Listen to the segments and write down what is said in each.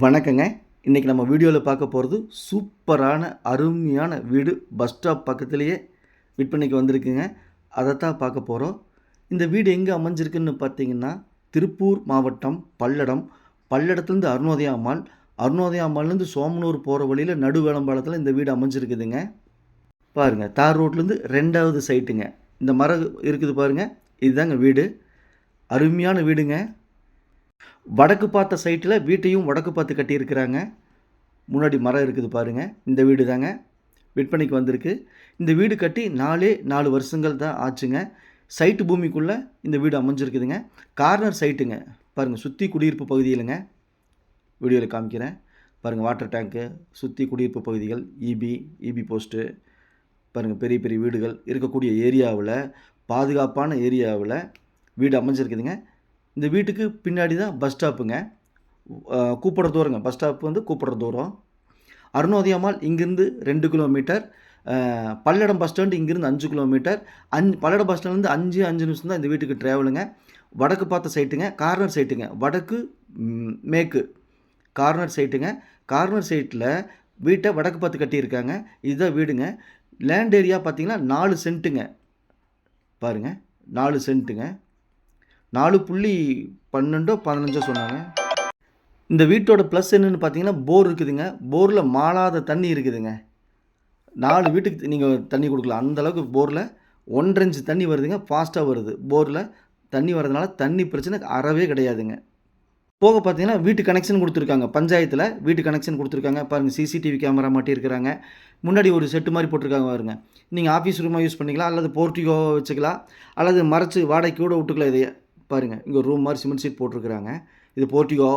வணக்கங்க. இன்றைக்கி நம்ம வீடியோவில் பார்க்க போகிறது சூப்பரான அருமையான வீடு பஸ் ஸ்டாப் பக்கத்துலேயே விற்பனைக்கு வந்திருக்குங்க. அதைத்தான் பார்க்க போகிறோம். இந்த வீடு எங்கே அமைஞ்சிருக்குன்னு பார்த்தீங்கன்னா திருப்பூர் மாவட்டம் பல்லடம். பல்லடத்துலேருந்து அருணோதயா மால், அருணோதயா மால்லேருந்து சோமனூர் போகிற வழியில் நடுவேளம்பாலத்தில் இந்த வீடு அமைஞ்சிருக்குதுங்க. பாருங்கள், தார் ரோட்லேருந்து 2வது சைட்டுங்க. இந்த மரம் இருக்குது பாருங்கள், இதுதாங்க வீடு. அருமையான வீடுங்க. வடக்கு பார்த்த சைட்டில் வீட்டையும் வடக்கு பார்த்து கட்டியிருக்கிறாங்க. முன்னாடி மரம் இருக்குது பாருங்கள், இந்த வீடு தாங்க விற்பனைக்கு வந்திருக்கு. இந்த வீடு கட்டி 4 வருஷங்கள் தான் ஆச்சுங்க. சைட்டு பூமிக்குள்ளே இந்த வீடு அமைஞ்சிருக்குதுங்க. கார்னர் சைட்டுங்க. பாருங்கள், சுற்றி குடியிருப்பு பகுதியிலுங்க. வீடியோவில் காமிக்கிறேன் பாருங்கள். வாட்டர் டேங்க்கு, சுற்றி குடியிருப்பு பகுதிகள், இபி போஸ்ட்டு பாருங்கள். பெரிய பெரிய வீடுகள் இருக்கக்கூடிய ஏரியாவில், பாதுகாப்பான ஏரியாவில் வீடு அமைஞ்சிருக்குதுங்க. இந்த வீட்டுக்கு பின்னாடி தான் பஸ் ஸ்டாப்புங்க. கூப்பிட்ற தூரங்க. பஸ் ஸ்டாப் வந்து கூப்பிட்ற தூரம். அருணோதயா மால் இங்கேருந்து 2 கிலோமீட்டர். பல்லடம் பஸ் ஸ்டாண்டு இங்கேருந்து 5 கிலோமீட்டர். பல்லடம் பஸ் ஸ்டாண்ட்லேருந்து 5 நிமிஷம் தான் இந்த வீட்டுக்கு ட்ராவலுங்க. வடக்கு பார்த்த சைட்டுங்க. கார்னர் சைட்டுங்க. வடக்கு மேற்கு கார்னர் சைட்டுங்க. கார்னர் சைட்டில் வீட்டை வடக்கு பார்த்து கட்டியிருக்காங்க. இதுதான் வீடுங்க. லேண்ட் ஏரியா பார்த்திங்கன்னா 4 சென்ட்டுங்க. பாருங்கள், 4 சென்ட்டுங்க. 4.12 15 சொன்னாங்க. இந்த வீட்டோட ப்ளஸ் என்னென்னு பார்த்தீங்கன்னா போர் இருக்குதுங்க. போரில் மாளாத தண்ணி இருக்குதுங்க. 4 வீட்டுக்கு நீங்கள் தண்ணி கொடுக்கலாம். அந்தளவுக்கு போரில் 1.5 இன்ச் தண்ணி வருதுங்க. ஃபாஸ்ட்டாக வருது. போரில் தண்ணி வரதுனால தண்ணி பிரச்சனை அறவே கிடையாதுங்க. போக பார்த்தீங்கன்னா வீட்டு கனெக்ஷன் கொடுத்துருக்காங்க. பஞ்சாயத்தில் வீட்டு கனெக்ஷன் கொடுத்துருக்காங்க. பாருங்கள், சிசிடிவி கேமரா மாட்டியிருக்கிறாங்க. முன்னாடி ஒரு செட்டு மாதிரி போட்டிருக்காங்க பாருங்க. நீங்கள் ஆஃபீஸ் ரூமாக யூஸ் பண்ணிக்கலாம், அல்லது போர்ட்டிகோ வச்சுக்கலாம், அல்லது மறைச்சி வாடகைக்கு கூட விட்டுக்கலாம். இதையே பாருங்கள், இங்கே ஒரு ரூம் மாதிரி சிமெண்ட் சீட் போட்டிருக்கிறாங்க. இது போர்ட்டிகோ,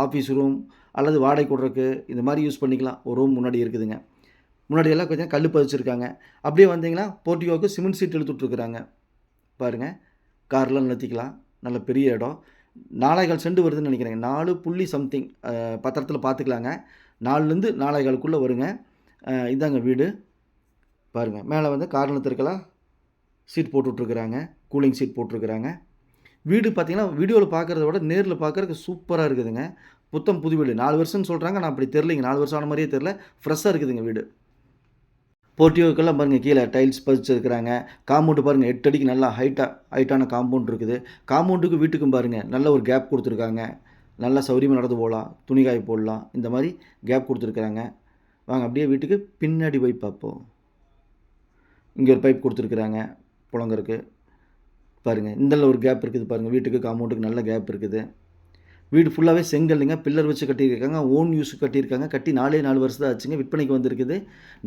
ஆஃபீஸ் ரூம் அல்லது வாடகை கொடுறதுக்கு இந்த மாதிரி யூஸ் பண்ணிக்கலாம். ஒரு ரூம் முன்னாடி இருக்குதுங்க. முன்னாடி எல்லாம் கொஞ்சம் கல் பதிச்சிருக்காங்க. அப்படியே வந்தீங்கன்னா போர்ட்டிகோவுக்கு சிமெண்ட் சீட் இழுத்துட்ருக்குறாங்க. பாருங்கள், கார்லாம் நிறுத்திக்கலாம். நல்ல பெரிய இடம். 4.25 சென்ட் வருதுன்னு நினைக்கிறேங்க. 4 சம்திங் பத்திரத்தில் பார்த்துக்கலாங்க. 4லேருந்து 4.25 வருங்க. இதாங்க வீடு. பாருங்கள், மேலே வந்து கார்னர் இருக்கலாம் சீட் போட்டுட்ருக்குறாங்க. கூலிங் சீட் போட்டிருக்கிறாங்க. வீடு பார்த்திங்கன்னா வீடியோவில் பார்க்குறத விட நேரில் பார்க்குறதுக்கு சூப்பராக இருக்குதுங்க. புத்தம் புது வீடு. 4 வருஷம்னு சொல்கிறாங்க. நான் அப்படி தெரிலிங்க. 4 வருஷம் ஆன மாதிரியே தெரில. ஃப்ரெஷ்ஷாக இருக்குதுங்க வீடு. போர்ட்டியோக்கெல்லாம் பாருங்கள், கீழே டைல்ஸ் பதிச்சிருக்கிறாங்க. காம்பவுண்டு பாருங்கள், 8 அடிக்கு நல்லா ஹைட்டான காம்பவுண்ட் இருக்குது. காம்பவுண்டுக்கு வீட்டுக்கும் பாருங்கள் நல்ல ஒரு கேப் கொடுத்துருக்காங்க. நல்லா சௌரியமாக நடந்து போகலாம், துணிகாய போடலாம். இந்த மாதிரி கேப் கொடுத்துருக்குறாங்க. வாங்க அப்படியே வீட்டுக்கு பின்னாடி போய் பார்ப்போம். இங்கே ஒரு பைப் கொடுத்துருக்குறாங்க புழங்கருக்கு. பாருங்கள், இந்தல ஒரு கேப் இருக்குது பாருங்கள். வீட்டுக்கு காம்பவுண்டுக்கு நல்ல கேப் இருக்குது. வீடு ஃபுல்லாகவே செங்கல்லுங்க. பில்லர் வச்சு கட்டியிருக்காங்க. ஓன் யூஸுக்கு கட்டியிருக்காங்க. கட்டி 4 வருஷம் தான் ஆச்சுங்க. விற்பனைக்கு வந்திருக்குது.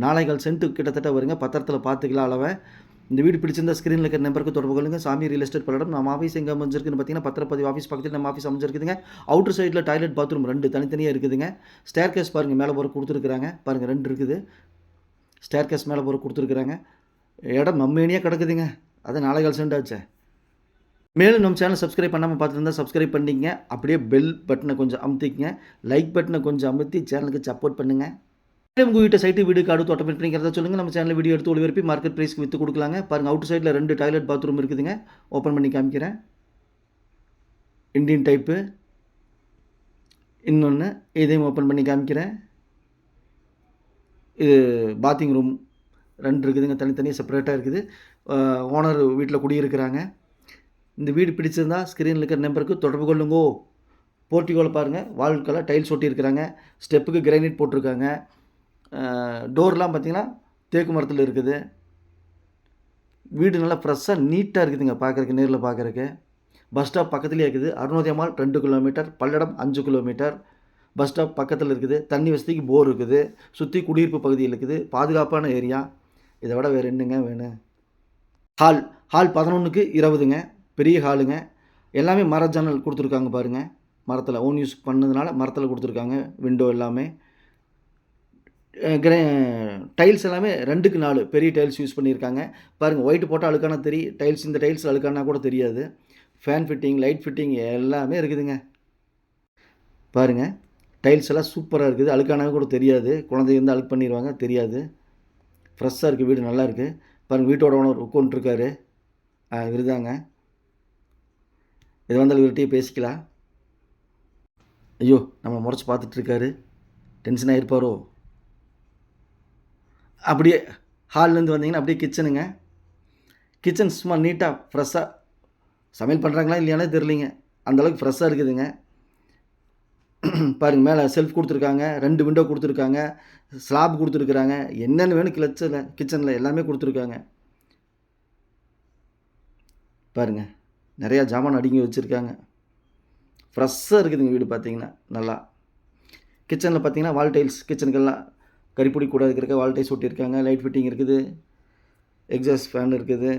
4.25 சென்ட் கிட்டத்தட்ட வருங்க. பத்திரத்தில் பார்த்துக்கலாம் அளவை. இந்த வீடு பிடிச்சிருந்தா ஸ்க்ரீனில் இருக்கிற நம்பருக்கு தொடர்பு கொள்ளுங்கள். சாமி ரியல் எஸ்டேட் பல்லடம். நம்ம ஆஃபீஸ் எங்கே அமைஞ்சிருக்குன்னு பார்த்தீங்கன்னா பத்திரப்பதிவு ஆஃபீஸ் பக்கத்தில் நம்ம ஆஃபீஸ் அமைஞ்சிருக்குதுங்க. அவுட்டர் சைடில் டாய்லெட் பாத்ரூம் 2 தனித்தனியாக இருக்குதுங்க. ஸ்டேர் கேஸ் பாருங்கள், மேலே போகிற கொடுத்துருக்குறாங்க. பாருங்கள், 2 இருக்குது. ஸ்டேர் கேஸ் மேலே போகிற கொடுத்துருக்குறாங்க. இடம் மம்மேனியாக கிடக்குதுங்க. அது 4.25 சென்ட் ஆச்சு. மேலும் நம்ம சேனல் சப்ஸ்கிரைப் பண்ணாமல் பார்த்துருந்தா சப்ஸ்கிரைப் பண்ணிங்க. அப்படியே பெல் பட்டனை கொஞ்சம் அமுத்திக்கங்க. லைக் பட்டனை கொஞ்சம் அமுத்தி சேனலுக்கு சப்போர்ட் பண்ணுங்கள். உங்கள் வீட்டை சைட்டு வீடு காடு தோட்டம் விற்பனைங்கிறத சொல்லுங்கள். நம்ம சேனலில் வீடியோ எடுத்து ஒளிபரப்பி மார்க்கெட் ப்ரைஸ்க்கு விற்று கொடுக்கலாங்க. பாருங்கள், அவுட் சைடில் 2 டாய்லெட் பாத்ரூம் இருக்குதுங்க. ஓப்பன் பண்ணி காமிக்கிறேன். Indian type. இன்னொன்று இதையும் ஓப்பன் பண்ணி காமிக்கிறேன். இது பாத்திங் ரூம் 2 இருக்குதுங்க. தனித்தனியாக செப்பரேட்டாக இருக்குது. ஓனர் வீட்டில் குடியிருக்கிறாங்க. இந்த வீடு பிடிச்சிருந்தா ஸ்க்ரீனில் இருக்கிற நம்பருக்கு தொடர்பு கொள்ளுங்கோ. போர்ட்டிகோவில் பாருங்கள், வால்கெல்லாம் டைல்ஸ் ஒட்டியிருக்கிறாங்க. ஸ்டெப்புக்கு கிரைனைட் போட்டிருக்காங்க. டோர்லாம் பார்த்திங்கன்னா தேக்கு மரத்தில் இருக்குது. வீடு நல்லா ஃப்ரெஷ்ஷாக நீட்டாக இருக்குதுங்க. பார்க்குறக்கு நேரில் பார்க்குறக்கு. பஸ் ஸ்டாப் பக்கத்துலேயே இருக்குது. Arunodaya mall 2 kilometre. Palladam 5 kilometre. Bus stop பக்கத்தில் இருக்குது. தண்ணி வசதிக்கு போர் இருக்குது. சுற்றி குடியிருப்பு பகுதியில் இருக்குது. பாதுகாப்பான ஏரியா. இதை விட வேறு என்னங்க வேணும். ஹால் 11க்கு 20ங்க. பெரிய ஹாலுங்க. எல்லாமே மர ஜன்னல் கொடுத்துருக்காங்க பாருங்கள். மரத்தில் ஓன் யூஸ் பண்ணதுனால மரத்தில் கொடுத்துருக்காங்க. விண்டோ எல்லாமே. டைல்ஸ் எல்லாமே 2க்கு 4 பெரிய டைல்ஸ் யூஸ் பண்ணியிருக்காங்க. பாருங்கள், ஒயிட் போட்டால் அழுக்கானா தெரியும். டைல்ஸ் இந்த டைல்ஸ் அழுக்கானா கூட தெரியாது. ஃபேன் ஃபிட்டிங், லைட் ஃபிட்டிங் எல்லாமே இருக்குதுங்க. பாருங்கள், டைல்ஸ் எல்லாம் சூப்பராக இருக்குது. அழுக்கானா கூட தெரியாது. குழந்தைங்க வந்து அழுக்கு பண்ணிடுவாங்க, தெரியாது. ஃப்ரெஷ்ஷாக இருக்குது. வீடு நல்லா இருக்குது. பாருங்கள், வீட்டோட ஓனர் உட்காந்துருக்காரு. இவர் தாங்க. இது வந்தால் இவர்கிட்டயே பேசிக்கலாம். ஐயோ நம்மளை முறைச்சி பார்த்துட்ருக்காரு, டென்ஷன் ஆகிருப்பாரோ. அப்படியே ஹால்லேருந்து வந்தீங்கன்னா அப்படியே கிச்சனுங்க. கிச்சன் சும்மா நீட்டாக ஃப்ரெஷ்ஷாக சமையல் பண்ணுறாங்களா இல்லையானே தெரிலிங்க, அந்தளவுக்கு ஃப்ரெஷ்ஷாக இருக்குதுங்க. பாருங்கள், மேலே செல்ஃப் கொடுத்துருக்காங்க, 2 விண்டோ கொடுத்துருக்காங்க, ஸ்லாப் கொடுத்துருக்குறாங்க, என்னென்ன வேணும் கிச்சனில் எல்லாமே கொடுத்துருக்காங்க. பாருங்கள், நிறையா ஜாமான் அடுங்கி வச்சுருக்காங்க. ஃப்ரெஷ்ஷாக இருக்குதுங்க வீடு பார்த்தீங்கன்னா. நல்லா கிச்சனில் பார்த்தீங்கன்னா வால் டைல்ஸ், கிச்சனுக்கெல்லாம் கரிப்பிடி கூட இருக்கிறக்க வால் டைல்ஸ் ஒட்டியிருக்காங்க. லைட் ஃபிட்டிங் இருக்குது, எக்ஸாஸ்ட் ஃபேன் இருக்குது.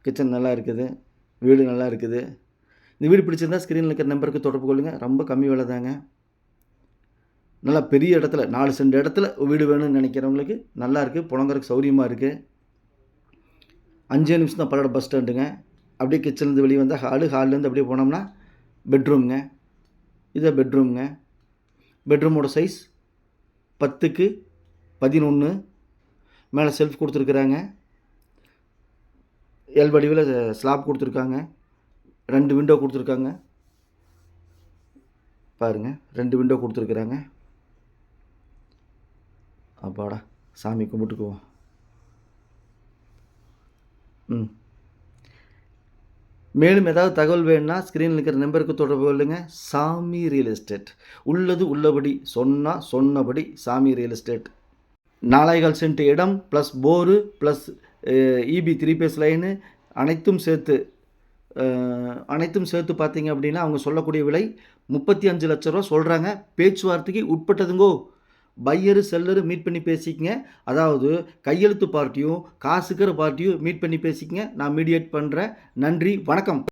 கிச்சன் நல்லா இருக்குது, வீடு நல்லா இருக்குது. இந்த வீடு பிடிச்சிருந்தால் ஸ்க்ரீனில் இருக்கிற நம்பருக்கு தொடர்பு கொள்ளுங்கள். ரொம்ப கம்மி விலை தாங்க. நல்லா பெரிய இடத்துல 4 சென்ட் இடத்துல வீடு வேணும்னு நினைக்கிறவங்களுக்கு நல்லா இருக்குது, புழங்கறதுக்கு சௌரியமாக இருக்குது. 5 நிமிஷம் தான் பல்லடம் பஸ் ஸ்டாண்டுங்க. அப்படியே கிச்சன்லேருந்து வெளியே வந்தால் ஹால்லேருந்து அப்படியே போனோம்னா பெட்ரூம்ங்க. இதான் பெட்ரூம்ங்க. பெட்ரூமோட சைஸ் 10க்கு 11. மேலே செல்ஃப் கொடுத்துருக்குறாங்க, எல் வடிவில் ஸ்லாப் கொடுத்துருக்காங்க, 2 விண்டோ கொடுத்துருக்காங்க. பாருங்கள், 2 விண்டோ கொடுத்துருக்குறாங்க. அப்பாடா, சாமி கும்பிட்டுக்குவோம். மேலும் ஏதாவது தகவல் வேணும்னா ஸ்க்ரீனில் இருக்கிற நம்பருக்கு தொடர்பு கொள்ளுங்கள். சாமி ரியல் எஸ்டேட், உள்ளது உள்ளபடி சொன்னபடி சாமி ரியல் எஸ்டேட். 4.25 சென்ட் இடம் plus bore plus EB 3 phase line அனைத்தும் சேர்த்து பார்த்தீங்க அப்படின்னா அவங்க சொல்லக்கூடிய விலை 35 லட்ச ரூபா சொல்கிறாங்க. பேச்சுவார்த்தைக்கு உட்பட்டதுங்கோ. பையரு செல்லரு மீட் பண்ணி பேசிக்கங்க. அதாவது கையெழுத்து பார்ட்டியும் காசுக்கிற பார்ட்டியும் மீட் பண்ணி பேசிக்கங்க. நான் மீடியேட் பண்ணுறேன். நன்றி, வணக்கம்.